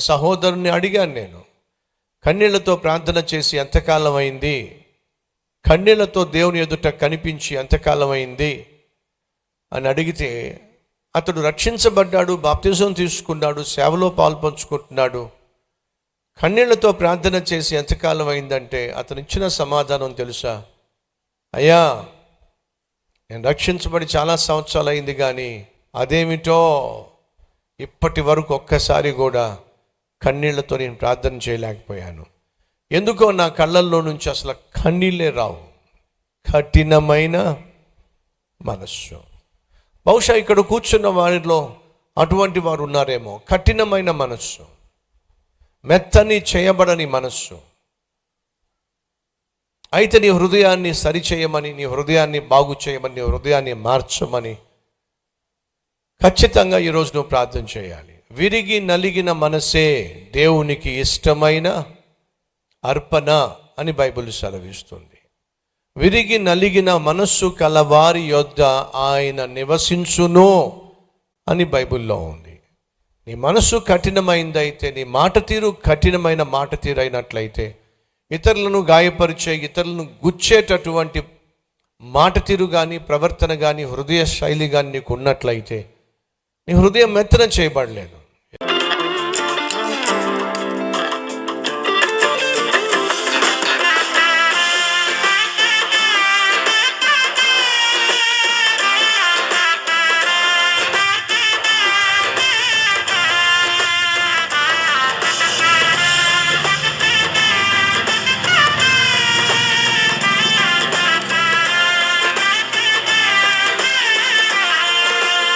సహోదరుని అడిగాను, నేను కన్నీళ్లతో ప్రార్థన చేసి ఎంతకాలం అయింది, కన్నీళ్లతో దేవుని ఎదుట కనిపించి ఎంతకాలం అయింది అని అడిగితే, అతడు రక్షించబడ్డాడు, బాప్తిజం తీసుకున్నాడు, సేవలో పాల్పంచుకుంటున్నాడు, కన్నీళ్లతో ప్రార్థన చేసి ఎంతకాలం అయిందంటే అతను ఇచ్చిన సమాధానం తెలుసా? అయ్యా, నేను రక్షించబడి చాలా సంవత్సరాలు అయింది, కానీ అదేమిటో ఇప్పటి వరకు ఒక్కసారి కూడా కన్నీళ్లతో నేను ప్రార్థన చేయలేకపోయాను. ఎందుకో నా కళ్ళల్లో నుంచి అసలు కన్నీళ్ళే రావు. కఠినమైన మనస్సు. బహుశా ఇక్కడ కూర్చున్న వారిలో అటువంటి వారు ఉన్నారేమో. కఠినమైన మనస్సు, మెత్తని చేయబడని మనస్సు. అయితే నీ హృదయాన్ని సరిచేయమని, నీ హృదయాన్ని బాగు చేయమని, నీ హృదయాన్ని మార్చమని ఖచ్చితంగా ఈరోజు నువ్వు ప్రార్థన చేయాలి. విరిగి నలిగిన మనసే దేవునికి ఇష్టమైన అర్పణ అని బైబిల్ సెలవిస్తుంది. విరిగి నలిగిన మనస్సు కలవారి యొద్ద ఆయన నివసించును అని బైబిల్లో ఉంది. నీ మనస్సు కఠినమైందైతే, నీ మాట తీరు కఠినమైన మాట తీరు అయినట్లయితే, ఇతరులను గాయపరిచే, ఇతరులను గుచ్చేటటువంటి మాట తీరు కానీ, ప్రవర్తన కానీ, హృదయ శైలి కానీ నీకు ఉన్నట్లయితే, నీ హృదయం మెత్తన చేయబడలేదు.